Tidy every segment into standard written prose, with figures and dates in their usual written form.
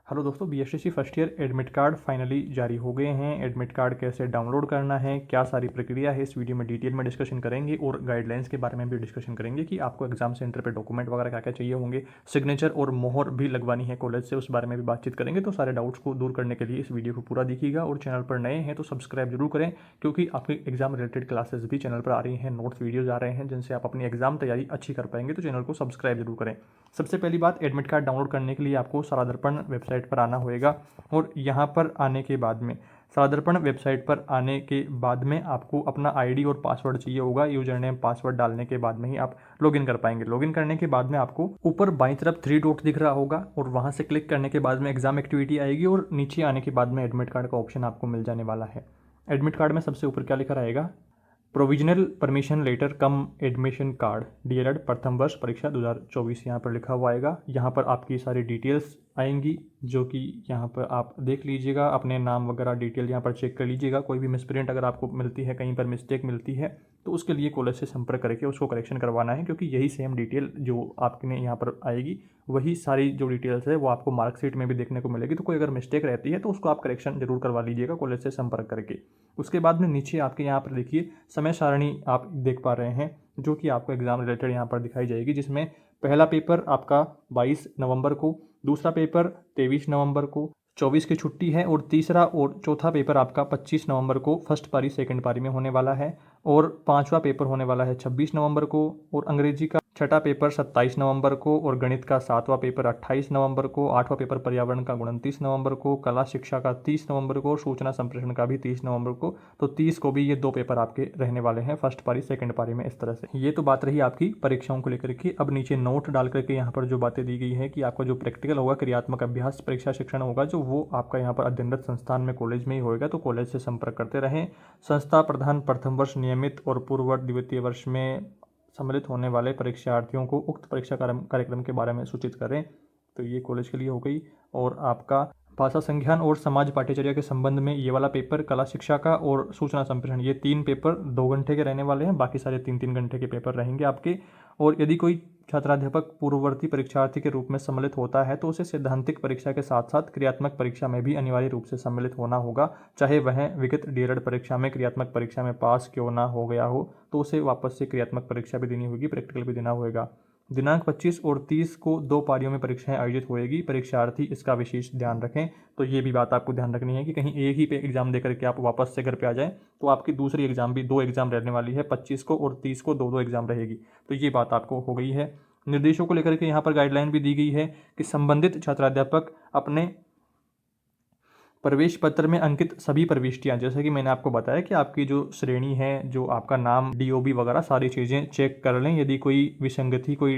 Hello दोस्तों, BSTC first year admit card finally जारी हो गए हैं। एडमिट कार्ड कैसे डाउनलोड करना है, क्या सारी प्रक्रिया है, इस वीडियो में डिटेल में डिस्कशन करेंगे और गाइडलाइंस के बारे में भी डिस्कशन करेंगे कि आपको एग्जाम सेंटर पे डॉक्यूमेंट वगैरह क्या क्या चाहिए होंगे, सिग्नेचर और मोहर भी लगवानी है कॉलेज से, उस बारे में भी बातचीत करेंगे। तो सारे डाउट्स को दूर करने के लिए इस वीडियो को पूरा देखिएगा और चैनल पर नए हैं तो सब्सक्राइब जरूर करें, क्योंकि आपके एग्जाम रिलेटेड क्लासेस भी चैनल पर आ रही हैं, नोट्स वीडियोज आ रहे हैं जिनसे आप अपनी एग्जाम तैयारी अच्छी कर पाएंगे। तो चैनल को सब्सक्राइब जरूर करें। सबसे पहली बात, एडमिट कार्ड डाउनलोड करने के लिए आपको सारा दर्पण वेबसाइट पर आना होगा और यहाँ पर आने के बाद में सारा दर्पण वेबसाइट पर आने के बाद में आपको अपना आईडी और पासवर्ड चाहिए होगा। यूजर नेम पासवर्ड डालने के बाद में ही आप लॉगिन कर पाएंगे। लॉगिन करने के बाद में आपको ऊपर बाईं तरफ 3 डॉट दिख रहा होगा और वहाँ से क्लिक करने के बाद में एग्जाम एक्टिविटी आएगी और नीचे आने के बाद में एडमिट कार्ड का ऑप्शन आपको मिल जाने वाला है। एडमिट कार्ड में सबसे ऊपर क्या लिखा रहेगा, प्रोविजनल परमिशन लेटर कम एडमिशन कार्ड डीएलएड प्रथम वर्ष परीक्षा 2024 यहाँ पर लिखा हुआ आएगा। यहाँ पर आपकी सारी डिटेल्स आएंगी जो कि यहाँ पर आप देख लीजिएगा, अपने नाम वगैरह डिटेल यहाँ पर चेक कर लीजिएगा। कोई भी मिसप्रिंट अगर आपको मिलती है, कहीं पर मिस्टेक मिलती है, तो उसके लिए कॉलेज से संपर्क करके उसको करेक्शन करवाना है, क्योंकि यही सेम डिटेल जो आपने यहाँ पर आएगी वही सारी जो डिटेल्स है वो आपको मार्कशीट में भी देखने को मिलेगी। तो कोई अगर मिस्टेक रहती है तो उसको आप करेक्शन जरूर करवा लीजिएगा कॉलेज से संपर्क करके। उसके बाद में नीचे आपके यहाँ पर देखिए समय सारणी आप देख पा रहे हैं जो कि आपको एग्जाम रिलेटेड यहाँ पर दिखाई जाएगी, जिसमें पहला पेपर आपका 22 नवंबर को, दूसरा पेपर 23 नवंबर को, 24 की छुट्टी है, और तीसरा और चौथा पेपर आपका 25 नवंबर को फर्स्ट पारी सेकंड पारी में होने वाला है, और पांचवा पेपर होने वाला है 26 नवंबर को, और अंग्रेजी का छठा पेपर 27 नवंबर को, और गणित का सातवां पेपर 28 नवंबर को, आठवां पेपर पर्यावरण का 29 नवंबर को, कला शिक्षा का 30 नवंबर को, सूचना संप्रेषण का भी 30 नवंबर को। तो 30 को भी ये 2 पेपर आपके रहने वाले हैं फर्स्ट पारी सेकंड पारी में। इस तरह से ये तो बात रही आपकी परीक्षाओं को लेकर के। अब नीचे नोट डाल करके यहाँ पर जो बातें दी गई है कि आपका जो प्रैक्टिकल होगा, क्रियात्मक अभ्यास परीक्षा शिक्षण होगा, जो वो आपका यहाँ पर अध्ययनरत संस्थान में कॉलेज में ही होगा। तो कॉलेज से संपर्क करते रहें। संस्था प्रधान प्रथम वर्ष नियमित और पूर्व द्वितीय वर्ष में सम्मिलित होने वाले परीक्षार्थियों को उक्त परीक्षा कार्यक्रम के बारे में सूचित करें। तो ये कॉलेज के लिए हो गई। और आपका भाषा संज्ञान और समाज पाठ्यचर्या के संबंध में ये वाला पेपर कला शिक्षा का और सूचना संप्रेषण, ये 3 पेपर 2 घंटे के रहने वाले हैं, बाकी सारे 3-3 घंटे के पेपर रहेंगे आपके। और यदि कोई छात्राध्यापक पूर्ववर्ती परीक्षार्थी के रूप में सम्मिलित होता है तो उसे सैद्धांतिक परीक्षा के साथ साथ क्रियात्मक परीक्षा में भी अनिवार्य रूप से सम्मिलित होना होगा, चाहे वह विगत डीएलएड परीक्षा में क्रियात्मक परीक्षा में पास क्यों ना हो गया हो, तो उसे वापस से क्रियात्मक परीक्षा भी देनी होगी, प्रैक्टिकल भी देना होगा। दिनांक 25 और 30 को 2 पारियों में परीक्षाएं आयोजित होएगी, परीक्षार्थी इसका विशेष ध्यान रखें। तो ये भी बात आपको ध्यान रखनी है कि कहीं एक ही पे एग्जाम देकर के आप वापस से घर पे आ जाएं, तो आपकी दूसरी एग्जाम भी 2 एग्जाम रहने वाली है, 25 को और 30 को 2-2 एग्जाम रहेगी। तो ये बात आपको हो गई है। निर्देशों को लेकर के यहाँ पर गाइडलाइन भी दी गई है कि संबंधित छात्राध्यापक अपने प्रवेश पत्र में अंकित सभी प्रविष्टियां, जैसे कि मैंने आपको बताया कि आपकी जो श्रेणी है, जो आपका नाम, डीओबी वगैरह सारी चीज़ें चेक कर लें। यदि कोई विसंगति, कोई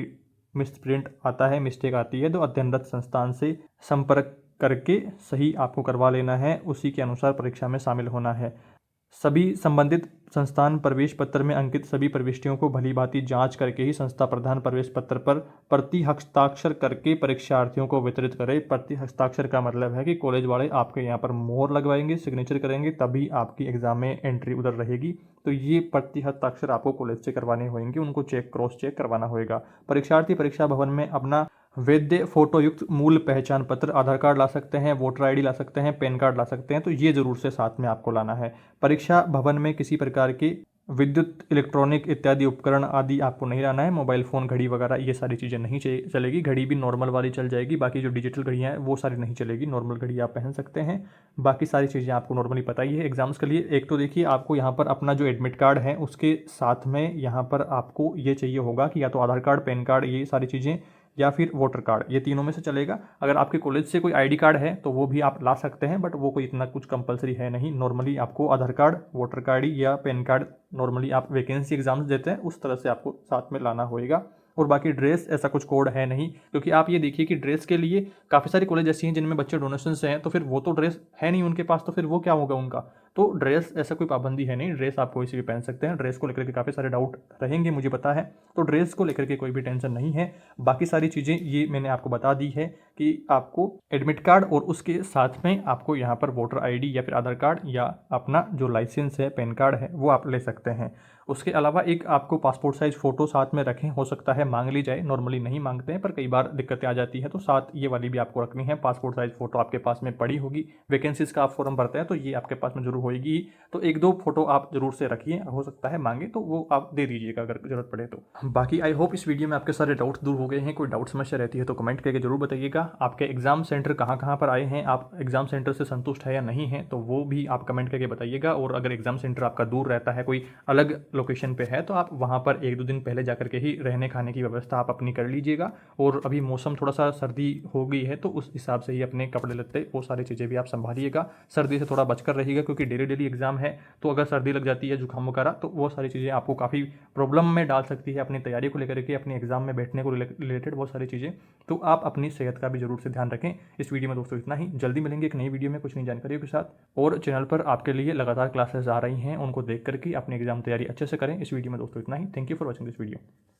मिसप्रिंट आता है, मिस्टेक आती है, तो अध्ययनरत संस्थान से संपर्क करके सही आपको करवा लेना है, उसी के अनुसार परीक्षा में शामिल होना है। सभी संबंधित संस्थान प्रवेश पत्र में अंकित सभी प्रविष्टियों को भली भांति जांच करके ही संस्था प्रधान प्रवेश पत्र पर प्रति हस्ताक्षर करके परीक्षार्थियों को वितरित करें। प्रति हस्ताक्षर का मतलब है कि कॉलेज वाले आपके यहाँ पर मोहर लगवाएंगे, सिग्नेचर करेंगे, तभी आपकी एग्जाम में एंट्री उधर रहेगी। तो ये प्रति हस्ताक्षर आपको कॉलेज से करवाने होंगे, उनको क्रॉस चेक करवाना होगा। परीक्षार्थी परीक्षा भवन में अपना वैध फोटो युक्त मूल पहचान पत्र, आधार कार्ड ला सकते हैं, वोटर आईडी ला सकते हैं, पैन कार्ड ला सकते हैं। तो ये जरूर से साथ में आपको लाना है। परीक्षा भवन में किसी प्रकार के विद्युत, इलेक्ट्रॉनिक इत्यादि उपकरण आदि आपको नहीं लाना है। मोबाइल फ़ोन, घड़ी वगैरह ये सारी चीज़ें नहीं चलेगी। घड़ी भी नॉर्मल वाली चल जाएगी, बाकी जो डिजिटल घड़ियाँ हैं वो सारी नहीं चलेगी। नॉर्मल घड़ी आप पहन सकते हैं, बाकी सारी चीज़ें आपको नॉर्मली पता ही है एग्जाम्स के लिए। एक तो देखिए, आपको यहाँ पर अपना जो एडमिट कार्ड है उसके साथ में यहाँ पर आपको ये चाहिए होगा कि या तो आधार कार्ड, पैन कार्ड, ये सारी चीज़ें, या फिर वोटर कार्ड, ये तीनों में से चलेगा। अगर आपके कॉलेज से कोई आईडी कार्ड है तो वो भी आप ला सकते हैं, बट वो कोई इतना कुछ कंपलसरी है नहीं। नॉर्मली आपको आधार कार्ड, वोटर कार्ड या पैन कार्ड, नॉर्मली आप वैकेंसी एग्जाम्स देते हैं उस तरह से आपको साथ में लाना होएगा। और बाकी ड्रेस, ऐसा कुछ कोड है नहीं, क्योंकि आप ये देखिए कि ड्रेस के लिए काफ़ी सारी कॉलेज ऐसी हैं जिनमें बच्चे डोनेशन से हैं, तो फिर वो तो ड्रेस है नहीं उनके पास, तो फिर वो क्या होगा उनका। तो ड्रेस ऐसा कोई पाबंदी है नहीं, ड्रेस आप कोई सी भी पहन सकते हैं। ड्रेस को लेकर के काफ़ी सारे डाउट रहेंगे, मुझे पता है, तो ड्रेस को लेकर के कोई भी टेंशन नहीं है। बाकी सारी चीज़ें ये मैंने आपको बता दी है कि आपको एडमिट कार्ड और उसके साथ में आपको यहाँ पर वोटर आईडी या फिर आधार कार्ड या अपना जो लाइसेंस है, पैन कार्ड है, वो आप ले सकते हैं। उसके अलावा एक आपको पासपोर्ट साइज़ फ़ोटो साथ में रखें, हो सकता है मांग ली जाए, नॉर्मली नहीं मांगते हैं पर कई बार दिक्कतें आ जाती है, तो साथ ये वाली भी आपको रखनी है। पासपोर्ट साइज़ फ़ोटो आपके पास में पड़ी होगी, वैकेंसीज़ का आप फॉर्म भरते हैं तो ये आपके पास में ज़रूर होएगी, तो 1-2 फ़ोटो आप ज़रूर से रखिए, हो सकता है मांगे तो वो आप दे दीजिएगा अगर ज़रूरत पड़े तो। बाकी आई होप इस वीडियो में आपके सारे डाउट्स दूर हो गए हैं। कोई डाउट समस्या रहती है तो कमेंट करके ज़रूर बताइएगा। आपके एग्ज़ाम सेंटर कहाँ पर आए हैं, आप एग्ज़ाम सेंटर से संतुष्ट है या नहीं है, तो वो भी आप कमेंट करके बताइएगा। और अगर एग्ज़ाम सेंटर आपका दूर रहता है, कोई अलग लोकेशन पे है, तो आप वहाँ पर 1-2 दिन पहले जाकर के ही रहने खाने की व्यवस्था आप अपनी कर लीजिएगा। और अभी मौसम थोड़ा सा सर्दी हो गई है तो उस हिसाब से ही अपने कपड़े लत्ते वो सारी चीज़ें भी आप संभालिएगा। सर्दी से थोड़ा बचकर रहिएगा क्योंकि डेली एग्ज़ाम है, तो अगर सर्दी लग जाती है, जुकाम वगैरह, तो वो सारी चीज़ें आपको काफ़ी प्रॉब्लम में डाल सकती है अपनी तैयारी को लेकर के, अपने एग्ज़ाम में बैठने को रिलेटेड बहुत सारी चीज़ें। तो आप अपनी सेहत का भी ज़रूर से ध्यान रखें। इस वीडियो में दोस्तों इतना ही, जल्दी मिलेंगे एक नई वीडियो में कुछ नई जानकारियों के साथ। और चैनल पर आपके लिए लगातार क्लासेस आ रही हैं, उनको देख करके अपनी एग्ज़ाम तैयारी अच्छे से करें। इस वीडियो में दोस्तों इतना ही। Thank you for watching this video.